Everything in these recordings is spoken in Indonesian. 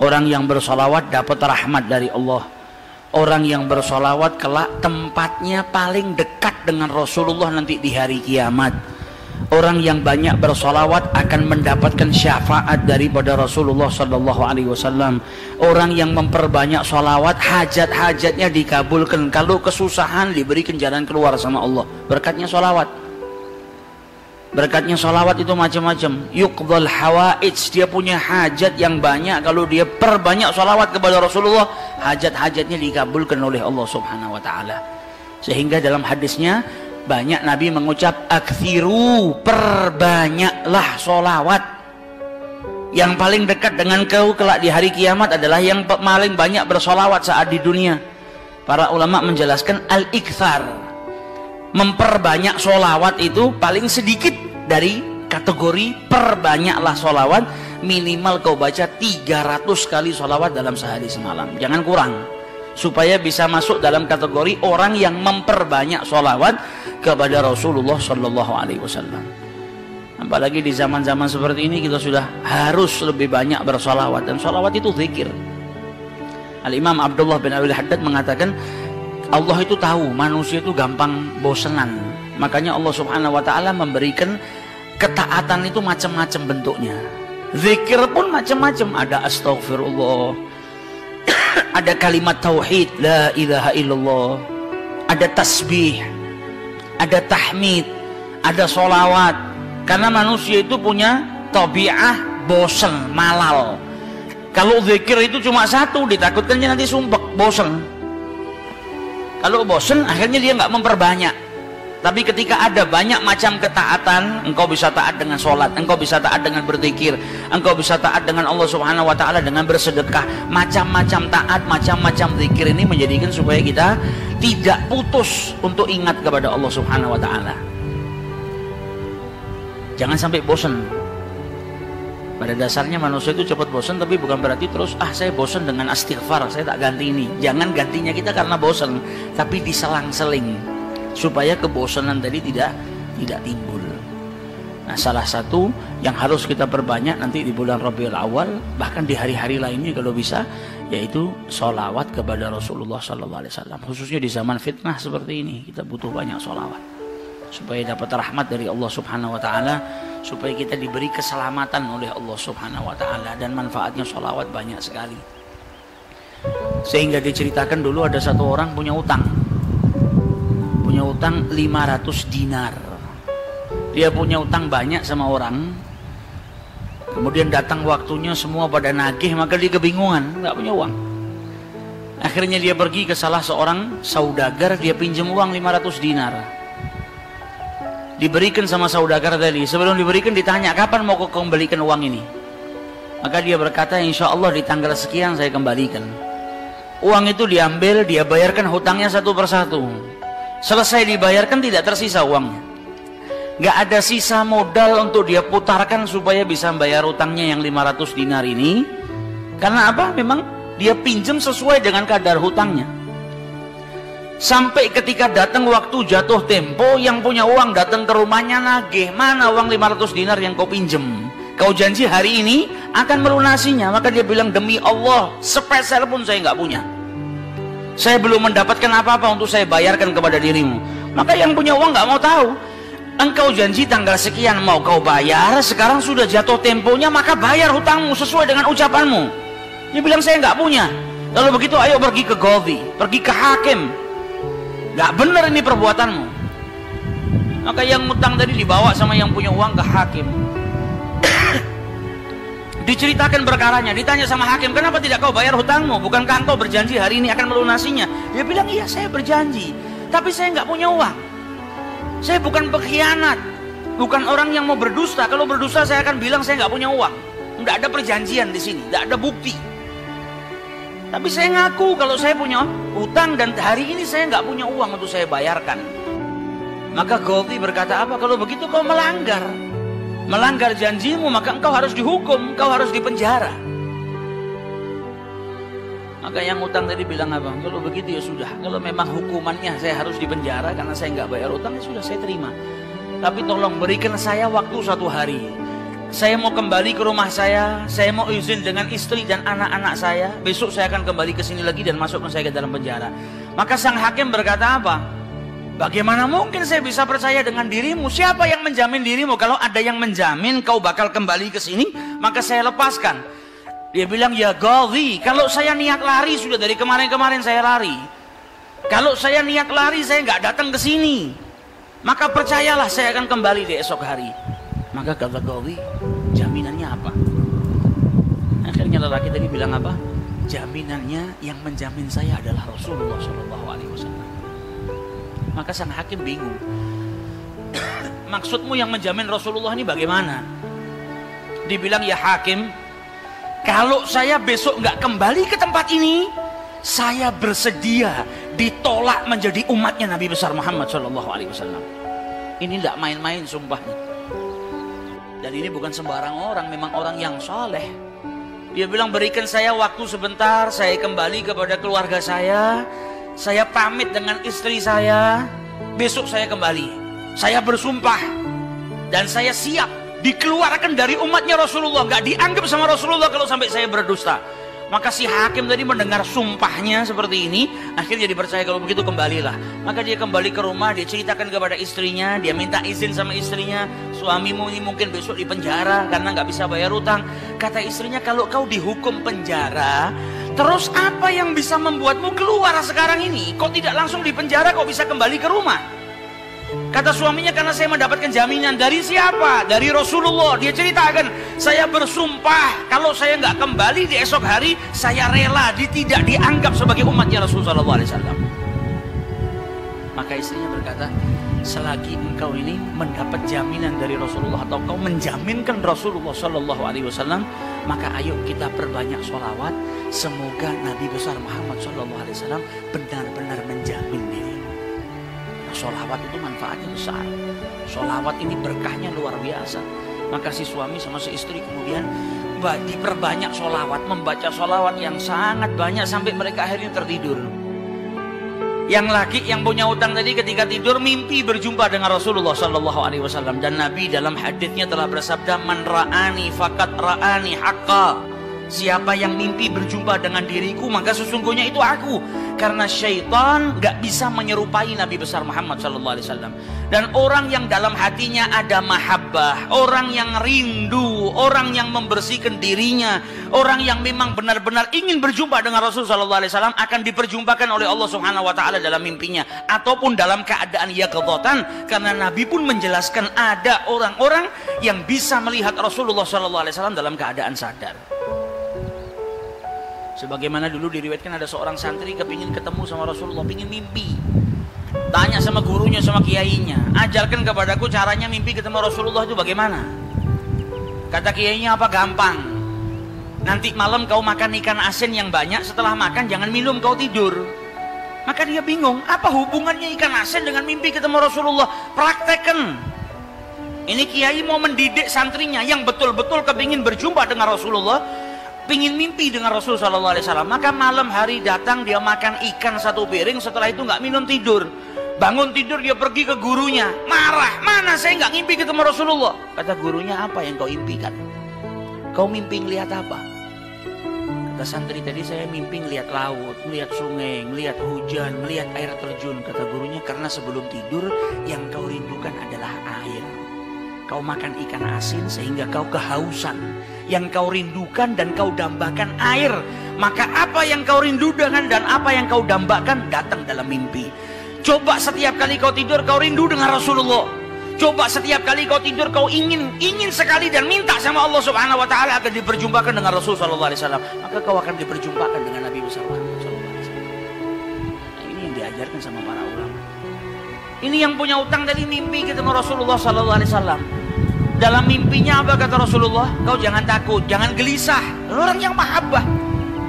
Orang yang bersolawat dapat rahmat dari Allah. Orang yang bersolawat kelak tempatnya paling dekat dengan Rasulullah nanti di hari kiamat. Orang yang banyak bersolawat akan mendapatkan syafaat daripada Rasulullah Sallallahu Alaihi Wasallam. Orang yang memperbanyak solawat, hajat-hajatnya dikabulkan. Kalau kesusahan, diberikan jalan keluar sama Allah. Berkatnya solawat. Berkatnya solawat itu macam-macam. Yuqdhal hawaij, dia punya hajat yang banyak. Kalau dia perbanyak solawat kepada Rasulullah, hajat-hajatnya dikabulkan oleh Allah Subhanahu Wa Taala. Sehingga dalam hadisnya banyak Nabi mengucap aktsiru, perbanyaklah solawat. Yang paling dekat dengan kau kelak di hari kiamat adalah yang paling banyak bersolawat saat di dunia. Para ulama menjelaskan al-iktsar, memperbanyak solawat itu paling sedikit dari kategori perbanyaklah solawat. Minimal kau baca 300 kali solawat dalam sehari semalam, jangan kurang, supaya bisa masuk dalam kategori orang yang memperbanyak solawat kepada Rasulullah Sallallahu Alaihi Wasallam. Apalagi di zaman-zaman seperti ini kita sudah harus lebih banyak bersolawat, dan solawat itu zikir. Al-Imam Abdullah bin Abil Haddad mengatakan Allah itu tahu manusia itu gampang bosenan, makanya Allah Subhanahu Wa Taala memberikan ketaatan itu macam-macam bentuknya. Zikir pun macam-macam, ada astaghfirullah, ada kalimat tauhid la ilaha illallah, ada tasbih, ada tahmid, ada solawat. Karena manusia itu punya tabiah bosen, malal. Kalau zikir itu cuma satu, ditakutkannya nanti sumpek, bosen. Kalau bosen akhirnya dia nggak memperbanyak. Tapi ketika ada banyak macam ketaatan, engkau bisa taat dengan sholat, engkau bisa taat dengan berzikir, engkau bisa taat dengan Allah Subhanahu Wa Taala dengan bersedekah. Macam-macam taat, macam-macam zikir ini menjadikan supaya kita tidak putus untuk ingat kepada Allah Subhanahu Wa Taala. Jangan sampai bosan. Pada dasarnya manusia itu cepat bosan, tapi bukan berarti terus saya bosan dengan istighfar, saya tak ganti ini. Jangan gantinya kita karena bosan, tapi diselang-seling supaya kebosanan tadi tidak timbul. Nah, salah satu yang harus kita perbanyak nanti di bulan Rabiul Awal, bahkan di hari-hari lainnya kalau bisa, yaitu sholawat kepada Rasulullah Sallallahu Alaihi Wasallam. Khususnya di zaman fitnah seperti ini, kita butuh banyak sholawat supaya dapat rahmat dari Allah Subhanahu Wa Taala, supaya kita diberi keselamatan oleh Allah Subhanahu Wa Taala, dan manfaatnya sholawat banyak sekali. Sehingga diceritakan dulu ada satu orang punya utang 500 dinar. Dia punya utang banyak sama orang, kemudian datang waktunya semua pada nagih, maka dia kebingungan, nggak punya uang. Akhirnya dia pergi ke salah seorang saudagar, dia pinjam uang 500 dinar. Diberikan sama saudagar tadi. Sebelum diberikan ditanya, kapan mau kau kembalikan uang ini? Maka dia berkata, insya Allah di tanggal sekian saya kembalikan. Uang itu diambil, dia bayarkan hutangnya satu persatu. Selesai dibayarkan tidak tersisa uangnya. Gak ada sisa modal untuk dia putarkan supaya bisa bayar hutangnya yang 500 dinar ini. Karena apa? Memang dia pinjam sesuai dengan kadar hutangnya. Sampai ketika datang waktu jatuh tempo, yang punya uang datang ke rumahnya nagih, mana uang 500 dinar yang kau pinjam? Kau janji hari ini akan melunasinya. Maka dia bilang, demi Allah, sepeser pun saya nggak punya. Saya belum mendapatkan apa-apa untuk saya bayarkan kepada dirimu. Maka yang punya uang nggak mau tahu. Engkau janji tanggal sekian mau kau bayar, sekarang sudah jatuh temponya, maka bayar hutangmu sesuai dengan ucapanmu. Dia bilang, saya nggak punya. Lalu begitu, ayo pergi ke Qadhi, pergi ke hakim. Gak benar ini perbuatanmu. Maka yang utang tadi dibawa sama yang punya uang ke hakim. Diceritakan perkaranya, ditanya sama hakim, kenapa tidak kau bayar hutangmu? Bukankah engkau berjanji hari ini akan melunasinya? Dia bilang, iya saya berjanji, tapi saya nggak punya uang. Saya bukan pengkhianat, bukan orang yang mau berdusta. Kalau berdusta saya akan bilang saya nggak punya uang. Nggak ada perjanjian di sini, nggak ada bukti. Tapi saya ngaku kalau saya punya utang dan hari ini saya nggak punya uang untuk saya bayarkan. Maka Qadhi berkata, apa? Kalau begitu kau melanggar janjimu, maka engkau harus dihukum, engkau harus dipenjara. Maka yang utang tadi bilang apa? Kalau begitu ya sudah, kalau memang hukumannya saya harus dipenjara karena saya nggak bayar utang, ya sudah saya terima. Tapi tolong berikan saya waktu 1 hari. saya mau kembali ke rumah saya mau izin dengan istri dan anak-anak saya, besok saya akan kembali ke sini lagi dan masukkan saya ke dalam penjara. Maka sang hakim berkata apa? Bagaimana mungkin saya bisa percaya dengan dirimu? Siapa yang menjamin dirimu? Kalau ada yang menjamin kau bakal kembali ke sini, maka saya lepaskan. Dia bilang, ya Ghadhi, kalau saya niat lari sudah dari kemarin-kemarin saya lari. Kalau saya niat lari saya nggak datang ke sini, maka percayalah saya akan kembali di esok hari. Maka kata Ghadhi, jaminannya apa? Akhirnya lelaki tadi bilang apa? Jaminannya yang menjamin saya adalah Rasulullah SAW. Maka sang hakim bingung. Maksudmu yang menjamin Rasulullah ini bagaimana? Dibilang, ya hakim, kalau saya besok nggak kembali ke tempat ini, saya bersedia ditolak menjadi umatnya Nabi besar Muhammad SAW. Ini tidak main-main sumpahnya. Dan ini bukan sembarang orang, memang orang yang soleh. Dia bilang, berikan saya waktu sebentar, saya kembali kepada keluarga saya pamit dengan istri saya, besok saya kembali. Saya bersumpah dan saya siap dikeluarkan dari umatnya Rasulullah, nggak dianggap sama Rasulullah kalau sampai saya berdusta. Maka si hakim tadi mendengar sumpahnya seperti ini, akhirnya dipercaya kalau begitu kembalilah. Maka dia kembali ke rumah, dia ceritakan kepada istrinya, dia minta izin sama istrinya, suamimu ini mungkin besok di penjara karena nggak bisa bayar utang. Kata istrinya, kalau kau dihukum penjara, terus apa yang bisa membuatmu keluar sekarang ini? Kok tidak langsung di penjara, kok bisa kembali ke rumah? Kata suaminya, karena saya mendapatkan jaminan. Dari siapa? Dari Rasulullah. Dia ceritakan, saya bersumpah kalau saya nggak kembali di esok hari, saya rela tidak dianggap sebagai umatnya Rasulullah SAW. Maka istrinya berkata, selagi engkau ini mendapat jaminan dari Rasulullah atau kau menjaminkan Rasulullah SAW, maka ayo kita perbanyak sholawat. Semoga Nabi besar Muhammad SAW benar-benar menjamin diri. Sholawat itu manfaatnya besar. Sholawat ini berkahnya luar biasa. Maka si suami sama si istri kemudian diperbanyak sholawat, membaca sholawat yang sangat banyak sampai mereka akhirnya tertidur. Yang laki yang punya utang tadi ketika tidur mimpi berjumpa dengan Rasulullah SAW. Dan Nabi dalam hadisnya telah bersabda, man ra'ani fakat ra'ani haqqa. Siapa yang mimpi berjumpa dengan diriku, maka sesungguhnya itu aku. Karena syaitan gak bisa menyerupai Nabi besar Muhammad SAW. Dan orang yang dalam hatinya ada mahabbah, orang yang rindu, orang yang membersihkan dirinya, orang yang memang benar-benar ingin berjumpa dengan Rasulullah SAW, akan diperjumpakan oleh Allah Subhanahu Wa Taala dalam mimpinya ataupun dalam keadaan yaqdzatan. Karena Nabi pun menjelaskan ada orang-orang yang bisa melihat Rasulullah SAW dalam keadaan sadar. Sebagaimana dulu diriwayatkan ada seorang santri kepingin ketemu sama Rasulullah, pingin mimpi. Tanya sama gurunya, sama kiainya, ajarkan kepadaku caranya mimpi ketemu Rasulullah itu bagaimana. Kata kiainya, apa? Gampang. Nanti malam kau makan ikan asin yang banyak, setelah makan jangan minum, kau tidur. Maka dia bingung, apa hubungannya ikan asin dengan mimpi ketemu Rasulullah? Praktekkan. Ini kiai mau mendidik santrinya yang betul-betul kepingin berjumpa dengan Rasulullah, pingin mimpi dengan Rasulullah SAW. Maka malam hari datang, dia makan ikan satu piring, setelah itu nggak minum, tidur. Bangun tidur, dia pergi ke gurunya, marah, mana saya nggak ngimpi ketemu Rasulullah. Kata gurunya, apa yang kau impikan? Kau mimpi ngelihat apa? Kata santri tadi, saya mimpi ngelihat laut, ngelihat sungai, ngelihat hujan, ngelihat air terjun. Kata gurunya, karena sebelum tidur yang kau rindukan adalah air. Kau makan ikan asin sehingga kau kehausan. Yang kau rindukan dan kau dambakan air. Maka apa yang kau rindukan dan apa yang kau dambakan datang dalam mimpi. Coba setiap kali kau tidur kau rindu dengan Rasulullah. Coba setiap kali kau tidur kau ingin sekali dan minta sama Allah Subhanahu Wa Taala agar diperjumpakan dengan Rasulullah SAW. Maka kau akan diperjumpakan dengan Nabi besar Muhammad SAW. Nah, ini yang diajarkan sama para ulama. Ini yang punya utang tadi mimpi ketemu Rasulullah SAW. Dalam mimpinya apa kata Rasulullah? Kau jangan takut, jangan gelisah. Orang yang mahabbah.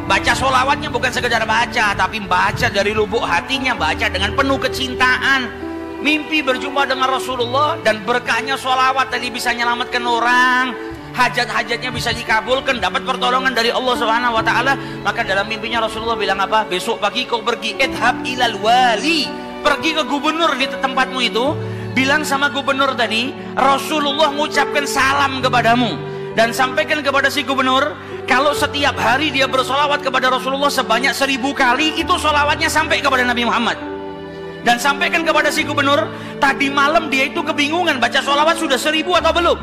Baca sholawatnya bukan sekedar baca, tapi baca dari lubuk hatinya, baca dengan penuh kecintaan. Mimpi berjumpa dengan Rasulullah dan berkahnya sholawat tadi bisa menyelamatkan orang. Hajat-hajatnya bisa dikabulkan, dapat pertolongan dari Allah Subhanahu Wa Taala. Maka dalam mimpinya Rasulullah bilang apa? Besok pagi kau pergi, idhab ilal wali. Pergi ke gubernur di tempatmu itu. Bilang sama gubernur tadi, Rasulullah mengucapkan salam kepadamu. Dan sampaikan kepada si gubernur, kalau setiap hari dia bersolawat kepada Rasulullah sebanyak 1000 kali, itu solawatnya sampai kepada Nabi Muhammad. Dan sampaikan kepada si gubernur, tadi malam dia itu kebingungan baca solawat sudah 1000 atau belum.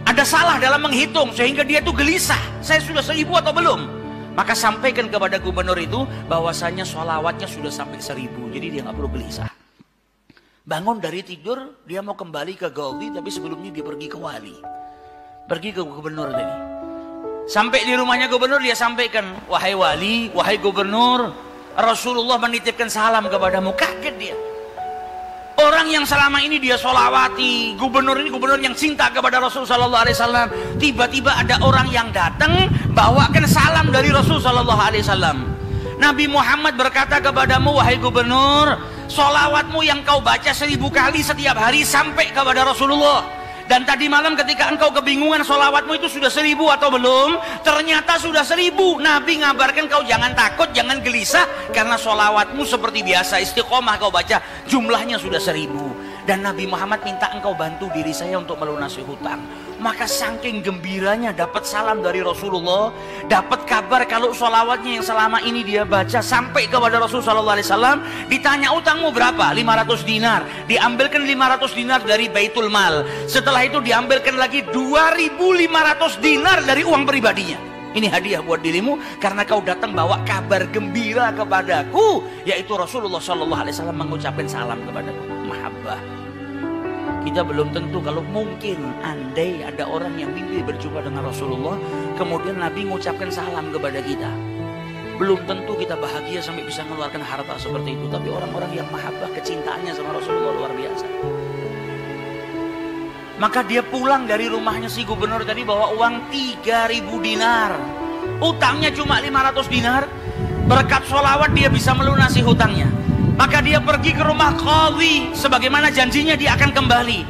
Ada salah dalam menghitung sehingga dia itu gelisah, saya sudah 1000 atau belum. Maka sampaikan kepada gubernur itu bahwasanya solawatnya sudah sampai 1000, jadi dia nggak perlu gelisah. Bangun dari tidur, dia mau kembali ke Ghazi, tapi sebelumnya dia pergi ke wali. Pergi ke gubernur tadi. Sampai di rumahnya gubernur, dia sampaikan, wahai wali, wahai gubernur, Rasulullah menitipkan salam kepadamu. Kaget dia. Orang yang selama ini dia solawati, gubernur ini gubernur yang cinta kepada Rasul Sallallahu Alaihi Wasallam. Tiba-tiba ada orang yang datang bawakan salam dari Rasul Sallallahu Alaihi Wasallam. Nabi Muhammad berkata kepadamu, wahai gubernur, solawatmu yang kau baca 1000 kali setiap hari sampai kepada Rasulullah. Dan tadi malam ketika engkau kebingungan solawatmu itu sudah 1000 atau belum, ternyata sudah 1000. Nabi ngabarkan kau jangan takut, jangan gelisah, karena solawatmu seperti biasa, istiqomah kau baca, jumlahnya sudah 1000. Dan Nabi Muhammad minta engkau bantu diri saya untuk melunasi hutang. Maka saking gembiranya dapat salam dari Rasulullah, dapat kabar kalau solawatnya yang selama ini dia baca sampai kepada Rasul Sallallahu Alaihi Wasallam. Ditanya utangmu berapa? 500 dinar. Diambilkan 500 dinar dari Baitul Mal. Setelah itu diambilkan lagi 2500 dinar dari uang pribadinya. Ini hadiah buat dirimu karena kau datang bawa kabar gembira kepadaku, yaitu Rasulullah Sallallahu Alaihi Wasallam mengucapkan salam kepadaku. Mahabbah. Kita belum tentu, kalau mungkin andai ada orang yang mimpi berjumpa dengan Rasulullah, kemudian Nabi mengucapkan salam kepada kita, belum tentu kita bahagia sampai bisa mengeluarkan harta seperti itu. Tapi orang-orang yang mahabbah, kecintaannya sama Rasulullah luar biasa. Maka dia pulang dari rumahnya si gubernur tadi bawa uang 3000 dinar. Utangnya cuma 500 dinar. Berkat sholawat dia bisa melunasi hutangnya. Maka dia pergi ke rumah qadhi, sebagaimana janjinya dia akan kembali.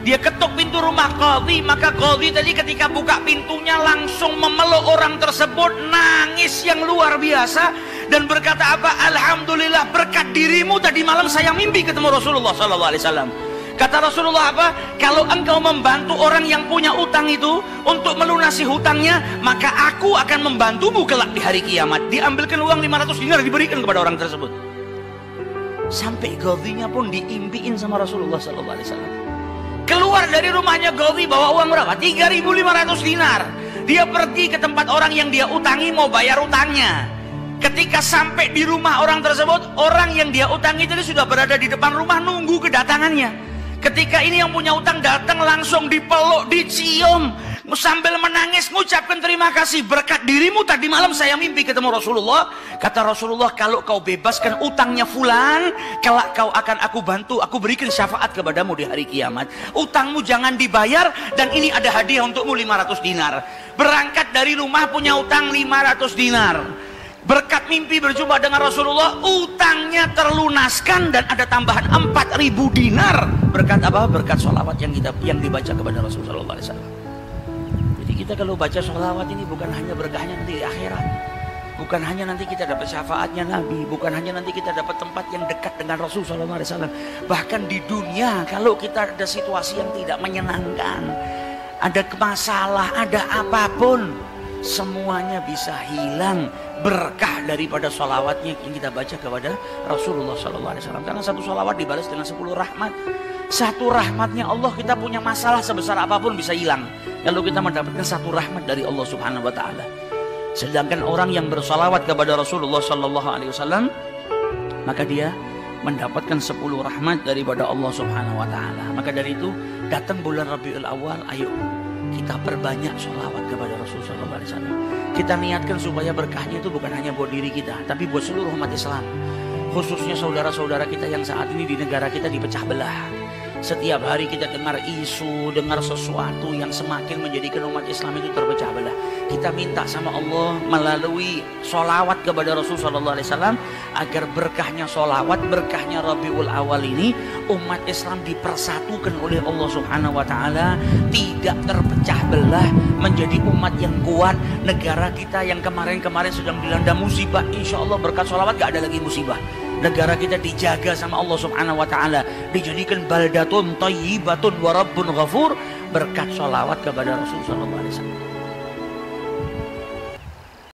Dia ketuk pintu rumah qadhi, maka qadhi tadi ketika buka pintunya langsung memeluk orang tersebut, nangis yang luar biasa dan berkata apa? Alhamdulillah, berkat dirimu tadi malam saya mimpi ketemu Rasulullah Sallallahu Alaihi Wasallam. Kata Rasulullah apa? Kalau engkau membantu orang yang punya utang itu untuk melunasi hutangnya, maka aku akan membantumu kelak di hari kiamat. Diambilkan uang 500 dinar diberikan kepada orang tersebut. Sampai Ghazinya pun diimpiin sama Rasulullah Sallallahu Alaihi Wasallam. Keluar dari rumahnya Ghazi bawa uang berapa? 3500 dinar. Dia pergi ke tempat orang yang dia utangi mau bayar utangnya. Ketika sampai di rumah orang tersebut, orang yang dia utangi itu sudah berada di depan rumah nunggu kedatangannya. Ketika ini yang punya utang datang, langsung dipeluk, dicium, sambil menangis mengucapkan terima kasih, berkat dirimu tadi malam saya mimpi ketemu Rasulullah. Kata Rasulullah, kalau kau bebaskan utangnya fulan, kelak kau akan aku bantu, aku berikan syafaat kepadamu di hari kiamat. Utangmu jangan dibayar, dan ini ada hadiah untukmu 500 dinar. Berangkat dari rumah punya utang 500 dinar. Berkat mimpi berjumpa dengan Rasulullah, utangnya terlunaskan dan ada tambahan 4000 dinar. Berkat apa? Berkat sholawat yang dibaca kepada Rasulullah Sallallahu Alaihi Wasallam. Jadi kita kalau baca sholawat ini bukan hanya berkahnya nanti di akhirat, bukan hanya nanti kita dapat syafaatnya Nabi, bukan hanya nanti kita dapat tempat yang dekat dengan Rasul Sallallahu Alaihi Wasallam. Bahkan di dunia kalau kita ada situasi yang tidak menyenangkan, ada masalah, ada apapun, semuanya bisa hilang berkah daripada sholawatnya yang kita baca kepada Rasulullah Sallallahu Alaihi Wasallam. Karena satu sholawat dibalas dengan 10 rahmat. Satu rahmatnya Allah, kita punya masalah sebesar apapun bisa hilang kalau kita mendapatkan satu rahmat dari Allah Subhanahu Wa Taala. Sedangkan orang yang bersalawat kepada Rasulullah Sallallahu Alaihi Wasallam, maka dia mendapatkan 10 rahmat daripada Allah Subhanahu Wa Taala. Maka dari itu datang bulan Rabiul Awal, ayo kita perbanyak sholawat kepada Rasulullah Sallallahu Alaihi Wasallam. Kita niatkan supaya berkahnya itu bukan hanya buat diri kita, tapi buat seluruh umat Islam. Khususnya saudara-saudara kita yang saat ini di negara kita dipecah belah. Setiap hari kita dengar isu, dengar sesuatu yang semakin menjadikan umat Islam itu terpecah belah. Kita minta sama Allah melalui sholawat kepada Rasulullah Sallallahu Alaihi Wasallam agar berkahnya sholawat, berkahnya Rabiul Awal ini, umat Islam dipersatukan oleh Allah Subhanahu Wa Taala, tidak terpecah belah, menjadi umat yang kuat. Negara kita yang kemarin-kemarin sedang dilanda musibah, insya Allah berkat sholawat gak ada lagi musibah. Negara kita dijaga sama Allah Subhanahu Wa Taala, dijadikan baldatun thayyibatun wa rabbun ghafur. berkat sholawat kepada Rasul sallallahu alaihi wasallam.